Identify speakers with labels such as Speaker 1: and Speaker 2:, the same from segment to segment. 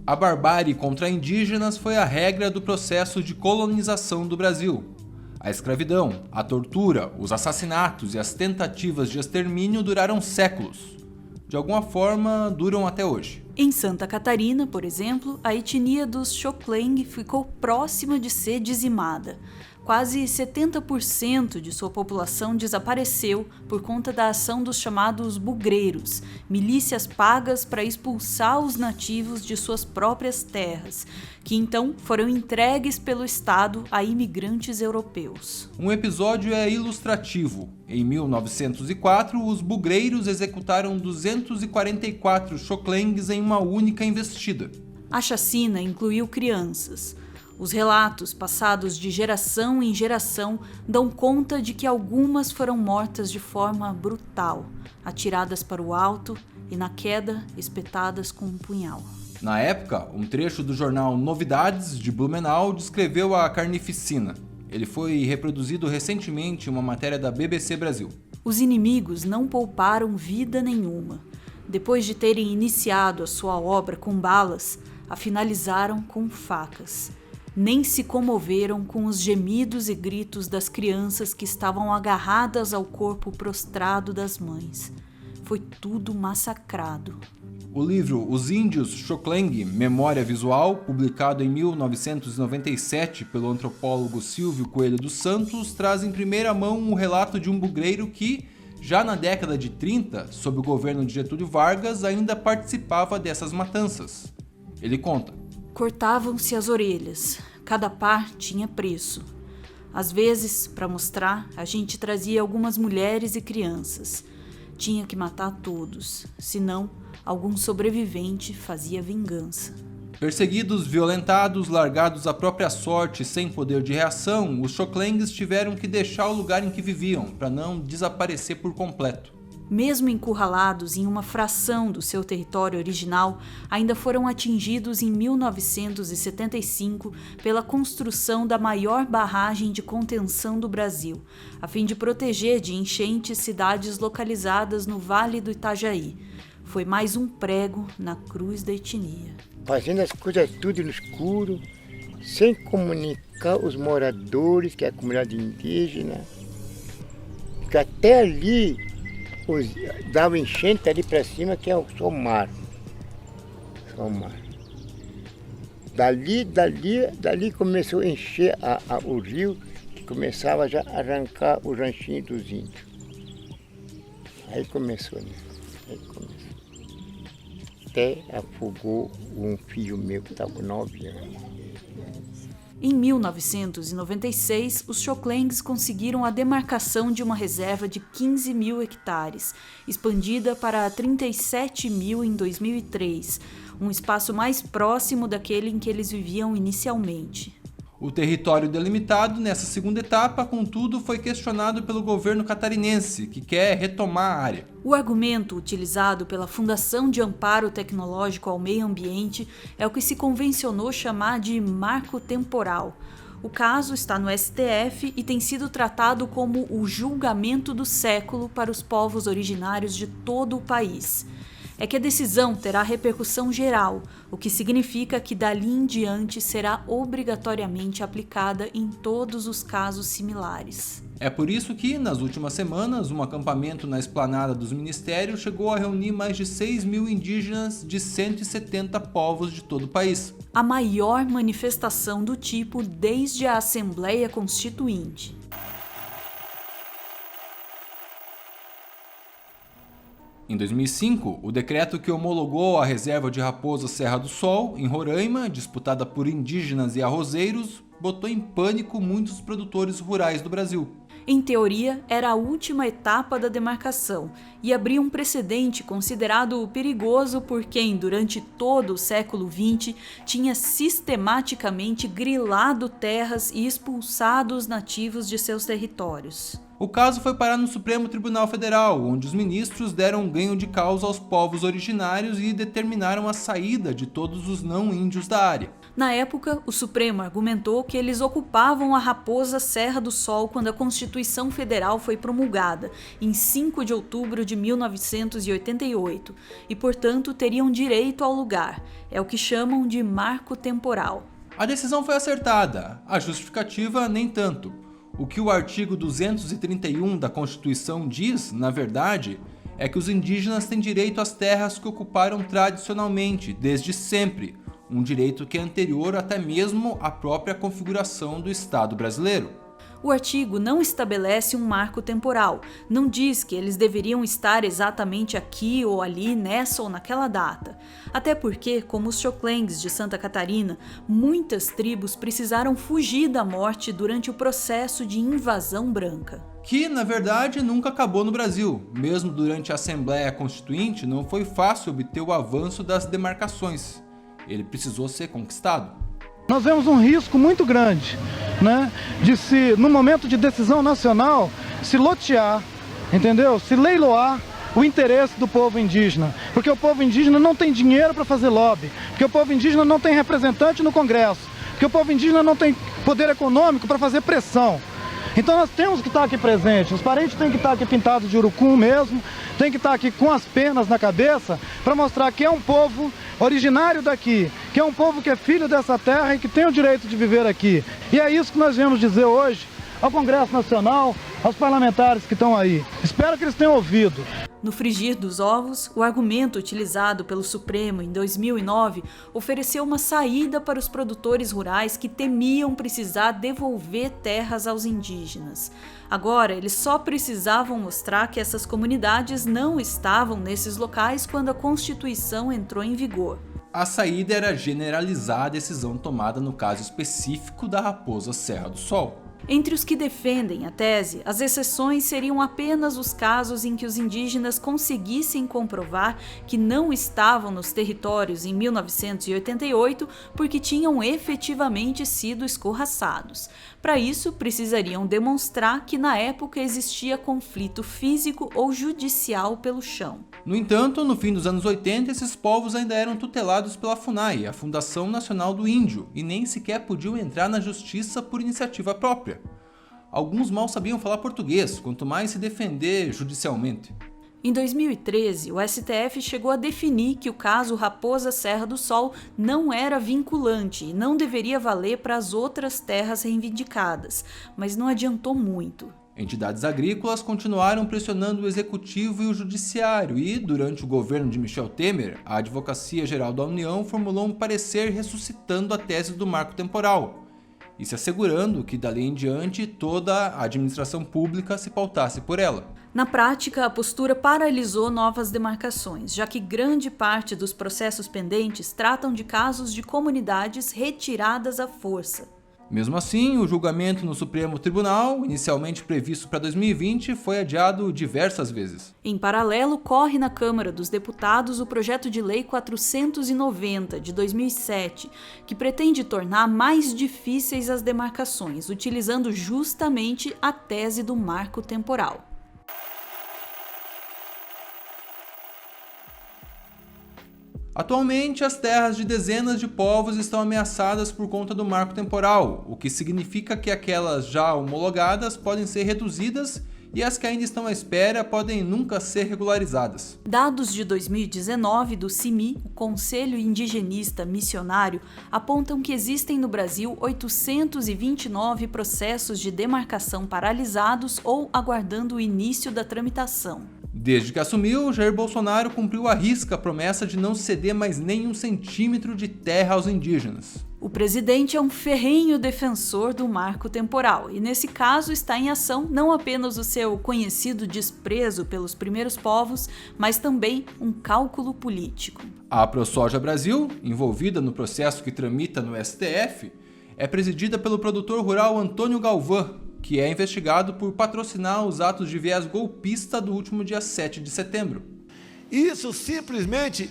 Speaker 1: A barbárie contra indígenas foi a regra do processo de colonização do Brasil. A escravidão, a tortura, os assassinatos e as tentativas de extermínio duraram séculos. De alguma forma, duram até hoje.
Speaker 2: Em Santa Catarina, por exemplo, a etnia dos Xocleng ficou próxima de ser dizimada. Quase 70% de sua população desapareceu por conta da ação dos chamados bugreiros, milícias pagas para expulsar os nativos de suas próprias terras, que então foram entregues pelo Estado a imigrantes europeus.
Speaker 1: Um episódio é ilustrativo. Em 1904, os bugreiros executaram 244 Xoclengs em uma única investida.
Speaker 2: A chacina incluiu crianças. Os relatos passados de geração em geração dão conta de que algumas foram mortas de forma brutal, atiradas para o alto e, na queda, espetadas com um punhal.
Speaker 1: Na época, um trecho do jornal Novidades de Blumenau descreveu a carnificina. Ele foi reproduzido recentemente em uma matéria da BBC Brasil.
Speaker 2: Os inimigos não pouparam vida nenhuma. Depois de terem iniciado a sua obra com balas, a finalizaram com facas. Nem se comoveram com os gemidos e gritos das crianças que estavam agarradas ao corpo prostrado das mães. Foi tudo massacrado.
Speaker 1: O livro Os Índios Xocleng, Memória Visual, publicado em 1997 pelo antropólogo Silvio Coelho dos Santos, traz em primeira mão um relato de um bugreiro que, já na década de 30, sob o governo de Getúlio Vargas, ainda participava dessas matanças. Ele conta:
Speaker 2: cortavam-se as orelhas, cada par tinha preço. Às vezes, para mostrar, a gente trazia algumas mulheres e crianças. Tinha que matar todos, senão algum sobrevivente fazia vingança.
Speaker 1: Perseguidos, violentados, largados à própria sorte sem poder de reação, os Xoclengs tiveram que deixar o lugar em que viviam, para não desaparecer por completo.
Speaker 2: Mesmo encurralados em uma fração do seu território original, ainda foram atingidos em 1975 pela construção da maior barragem de contenção do Brasil, a fim de proteger de enchentes cidades localizadas no Vale do Itajaí. Foi mais um prego na cruz da etnia.
Speaker 3: Fazendo as coisas tudo no escuro, sem comunicar os moradores, que é a comunidade indígena, que até ali dava enchente ali para cima, que é só o mar. Só o mar. Dali começou a encher o rio, que começava já a arrancar o ranchinho dos índios. Aí começou, né? Até afogou um filho meu que estava com 9 anos.
Speaker 2: Em 1996, os Xoclengs conseguiram a demarcação de uma reserva de 15 mil hectares, expandida para 37 mil em 2003, um espaço mais próximo daquele em que eles viviam inicialmente.
Speaker 1: O território delimitado nessa segunda etapa, contudo, foi questionado pelo governo catarinense, que quer retomar a área.
Speaker 2: O argumento utilizado pela Fundação de Amparo Tecnológico ao Meio Ambiente é o que se convencionou chamar de marco temporal. O caso está no STF e tem sido tratado como o julgamento do século para os povos originários de todo o país. É que a decisão terá repercussão geral, o que significa que dali em diante será obrigatoriamente aplicada em todos os casos similares.
Speaker 1: É por isso que, nas últimas semanas, um acampamento na esplanada dos ministérios chegou a reunir mais de 6 mil indígenas de 170 povos de todo o país.
Speaker 2: A maior manifestação do tipo desde a Assembleia Constituinte.
Speaker 1: Em 2005, o decreto que homologou a reserva de Raposa Serra do Sol, em Roraima, disputada por indígenas e arrozeiros, botou em pânico muitos produtores rurais do Brasil.
Speaker 2: Em teoria, era a última etapa da demarcação e abria um precedente considerado perigoso por quem, durante todo o século XX, tinha sistematicamente grilado terras e expulsado os nativos de seus territórios.
Speaker 1: O caso foi parar no Supremo Tribunal Federal, onde os ministros deram um ganho de causa aos povos originários e determinaram a saída de todos os não índios da área.
Speaker 2: Na época, o Supremo argumentou que eles ocupavam a Raposa Serra do Sol quando a Constituição Federal foi promulgada, em 5 de outubro de 1988, e, portanto, teriam direito ao lugar. É o que chamam de marco temporal.
Speaker 1: A decisão foi acertada, a justificativa nem tanto. O que o artigo 231 da Constituição diz, na verdade, é que os indígenas têm direito às terras que ocuparam tradicionalmente, desde sempre, um direito que é anterior até mesmo à própria configuração do Estado brasileiro.
Speaker 2: O artigo não estabelece um marco temporal, não diz que eles deveriam estar exatamente aqui ou ali, nessa ou naquela data. Até porque, como os Xoklengs de Santa Catarina, muitas tribos precisaram fugir da morte durante o processo de invasão branca.
Speaker 1: Que, na verdade, nunca acabou no Brasil. Mesmo durante a Assembleia Constituinte, não foi fácil obter o avanço das demarcações. Ele precisou ser conquistado.
Speaker 4: Nós vemos um risco muito grande, né, de se, no momento de decisão nacional, se lotear, entendeu? Se leiloar o interesse do povo indígena. Porque o povo indígena não tem dinheiro para fazer lobby, porque o povo indígena não tem representante no Congresso, porque o povo indígena não tem poder econômico para fazer pressão. Então nós temos que estar aqui presentes, os parentes têm que estar aqui pintados de urucum mesmo, tem que estar aqui com as penas na cabeça para mostrar que é um povo originário daqui, que é um povo que é filho dessa terra e que tem o direito de viver aqui. E é isso que nós viemos dizer hoje ao Congresso Nacional, aos parlamentares que estão aí. Espero que eles tenham ouvido.
Speaker 2: No frigir dos ovos, o argumento utilizado pelo Supremo em 2009 ofereceu uma saída para os produtores rurais que temiam precisar devolver terras aos indígenas. Agora, eles só precisavam mostrar que essas comunidades não estavam nesses locais quando a Constituição entrou em vigor.
Speaker 1: A saída era generalizar a decisão tomada no caso específico da Raposa Serra do Sol.
Speaker 2: Entre os que defendem a tese, as exceções seriam apenas os casos em que os indígenas conseguissem comprovar que não estavam nos territórios em 1988 porque tinham efetivamente sido escorraçados. Para isso, precisariam demonstrar que na época existia conflito físico ou judicial pelo chão.
Speaker 1: No entanto, no fim dos anos 80, esses povos ainda eram tutelados pela FUNAI, a Fundação Nacional do Índio, e nem sequer podiam entrar na justiça por iniciativa própria. Alguns mal sabiam falar português, quanto mais se defender judicialmente.
Speaker 2: Em 2013, o STF chegou a definir que o caso Raposa Serra do Sol não era vinculante e não deveria valer para as outras terras reivindicadas, mas não adiantou muito.
Speaker 1: Entidades agrícolas continuaram pressionando o Executivo e o Judiciário e, durante o governo de Michel Temer, a Advocacia Geral da União formulou um parecer ressuscitando a tese do marco temporal e se assegurando que, dali em diante, toda a administração pública se pautasse por ela.
Speaker 2: Na prática, a postura paralisou novas demarcações, já que grande parte dos processos pendentes tratam de casos de comunidades retiradas à força.
Speaker 1: Mesmo assim, o julgamento no Supremo Tribunal, inicialmente previsto para 2020, foi adiado diversas vezes.
Speaker 2: Em paralelo, corre na Câmara dos Deputados o projeto de lei 490, de 2007, que pretende tornar mais difíceis as demarcações, utilizando justamente a tese do marco temporal.
Speaker 1: Atualmente, as terras de dezenas de povos estão ameaçadas por conta do marco temporal, o que significa que aquelas já homologadas podem ser reduzidas e as que ainda estão à espera podem nunca ser regularizadas.
Speaker 2: Dados de 2019 do CIMI, o Conselho Indigenista Missionário, apontam que existem no Brasil 829 processos de demarcação paralisados ou aguardando o início da tramitação.
Speaker 1: Desde que assumiu, Jair Bolsonaro cumpriu à risca a promessa de não ceder mais nem 1 centímetro de terra aos indígenas.
Speaker 2: O presidente é um ferrenho defensor do marco temporal e, nesse caso, está em ação não apenas o seu conhecido desprezo pelos primeiros povos, mas também um cálculo político.
Speaker 1: A ProSoja Brasil, envolvida no processo que tramita no STF, é presidida pelo produtor rural Antônio Galvão, que é investigado por patrocinar os atos de viés golpista do último dia 7 de setembro.
Speaker 5: Isso simplesmente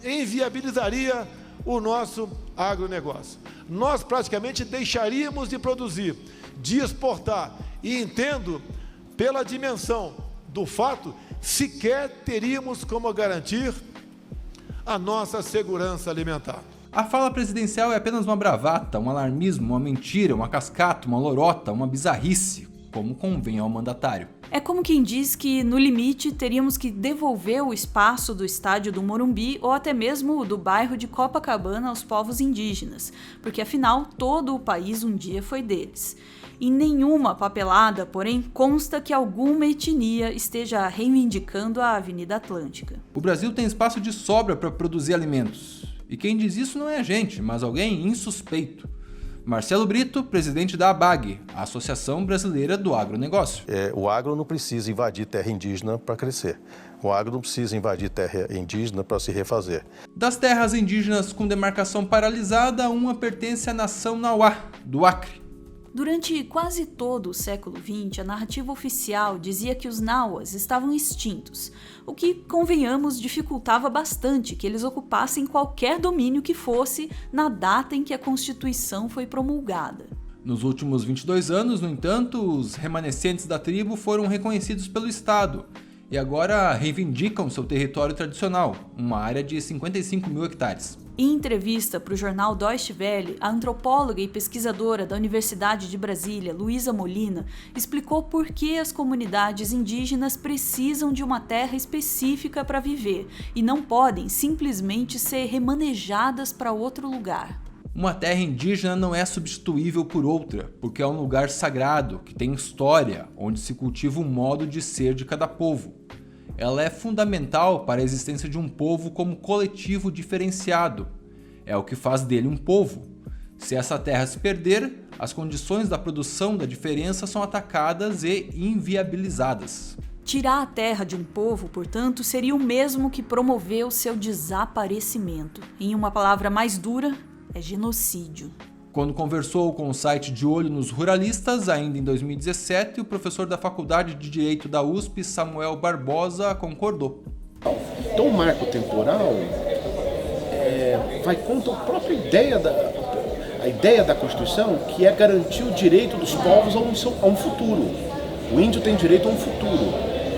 Speaker 5: inviabilizaria o nosso agronegócio. Nós praticamente deixaríamos de produzir, de exportar, e entendo, pela dimensão do fato, sequer teríamos como garantir a nossa segurança alimentar.
Speaker 1: A fala presidencial é apenas uma bravata, um alarmismo, uma mentira, uma cascata, uma lorota, uma bizarrice, como convém ao mandatário.
Speaker 2: É como quem diz que, no limite, teríamos que devolver o espaço do estádio do Morumbi ou até mesmo do bairro de Copacabana aos povos indígenas, porque afinal todo o país um dia foi deles. Em nenhuma papelada, porém, consta que alguma etnia esteja reivindicando a Avenida Atlântica.
Speaker 1: O Brasil tem espaço de sobra para produzir alimentos. E quem diz isso não é a gente, mas alguém insuspeito. Marcelo Brito, presidente da ABAG, a Associação Brasileira do Agronegócio.
Speaker 6: O agro não precisa invadir terra indígena para crescer. O agro não precisa invadir terra indígena para se refazer.
Speaker 1: Das terras indígenas com demarcação paralisada, uma pertence à nação Nauá, do Acre.
Speaker 2: Durante quase todo o século XX, a narrativa oficial dizia que os Nauas estavam extintos, o que, convenhamos, dificultava bastante que eles ocupassem qualquer domínio que fosse na data em que a Constituição foi promulgada.
Speaker 1: Nos últimos 22 anos, no entanto, os remanescentes da tribo foram reconhecidos pelo Estado e agora reivindicam seu território tradicional, uma área de 55 mil hectares.
Speaker 2: Em entrevista para o jornal Deutsche Welle, a antropóloga e pesquisadora da Universidade de Brasília, Luísa Molina, explicou por que as comunidades indígenas precisam de uma terra específica para viver e não podem simplesmente ser remanejadas para outro lugar.
Speaker 1: Uma terra indígena não é substituível por outra, porque é um lugar sagrado, que tem história, onde se cultiva o modo de ser de cada povo. Ela é fundamental para a existência de um povo como coletivo diferenciado. É o que faz dele um povo. Se essa terra se perder, as condições da produção da diferença são atacadas e inviabilizadas.
Speaker 2: Tirar a terra de um povo, portanto, seria o mesmo que promover o seu desaparecimento. Em uma palavra mais dura, é genocídio.
Speaker 1: Quando conversou com o site De Olho nos Ruralistas, ainda em 2017, o professor da Faculdade de Direito da USP, Samuel Barbosa, concordou.
Speaker 7: Então o marco temporal vai contra a própria ideia da Constituição, que é garantir o direito dos povos a um futuro. O índio tem direito a um futuro,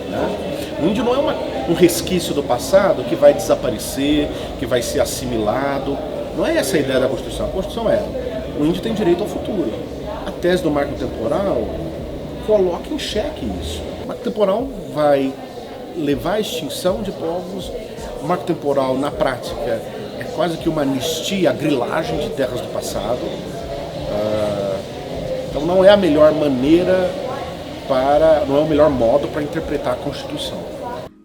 Speaker 7: né? O índio não é um resquício do passado que vai desaparecer, que vai ser assimilado. Não é essa a ideia da Constituição. A Constituição o índio tem direito ao futuro. A tese do marco temporal coloca em xeque isso. O marco temporal vai levar à extinção de povos. O marco temporal, na prática, é quase que uma anistia, a grilagem de terras do passado. Então não é a melhor maneira não é o melhor modo para interpretar a Constituição.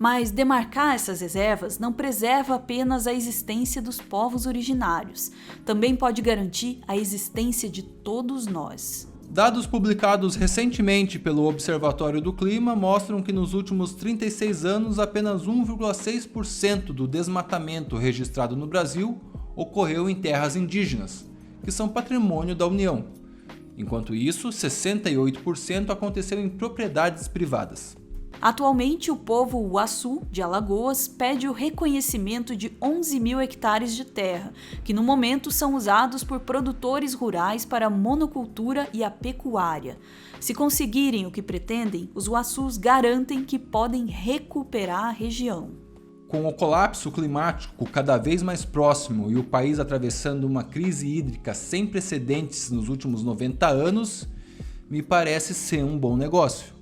Speaker 2: Mas demarcar essas reservas não preserva apenas a existência dos povos originários, também pode garantir a existência de todos nós.
Speaker 1: Dados publicados recentemente pelo Observatório do Clima mostram que nos últimos 36 anos apenas 1,6% do desmatamento registrado no Brasil ocorreu em terras indígenas, que são patrimônio da União. Enquanto isso, 68% aconteceu em propriedades privadas.
Speaker 2: Atualmente, o povo Uaçu, de Alagoas, pede o reconhecimento de 11 mil hectares de terra, que no momento são usados por produtores rurais para a monocultura e a pecuária. Se conseguirem o que pretendem, os Uaçus garantem que podem recuperar a região.
Speaker 1: Com o colapso climático cada vez mais próximo e o país atravessando uma crise hídrica sem precedentes nos últimos 90 anos, me parece ser um bom negócio.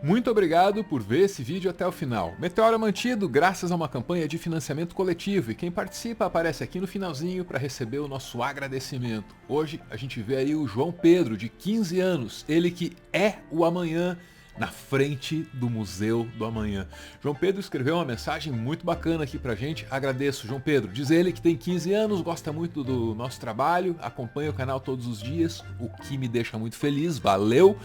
Speaker 8: Muito obrigado por ver esse vídeo até o final. Meteoro é mantido graças a uma campanha de financiamento coletivo e quem participa aparece aqui no finalzinho para receber o nosso agradecimento. Hoje a gente vê aí o João Pedro, de 15 anos, ele que é o amanhã na frente do Museu do Amanhã. João Pedro escreveu uma mensagem muito bacana aqui pra gente, agradeço João Pedro. Diz ele que tem 15 anos, gosta muito do nosso trabalho, acompanha o canal todos os dias, o que me deixa muito feliz, valeu!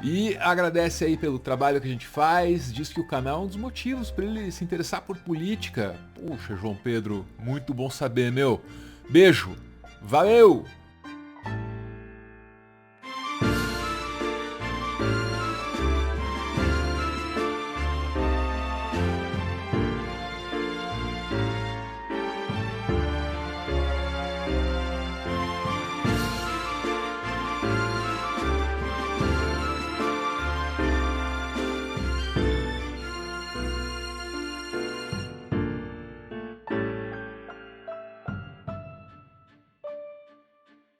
Speaker 8: E agradece aí pelo trabalho que a gente faz, diz que o canal é um dos motivos para ele se interessar por política. Puxa, João Pedro, muito bom saber, meu. Beijo, valeu!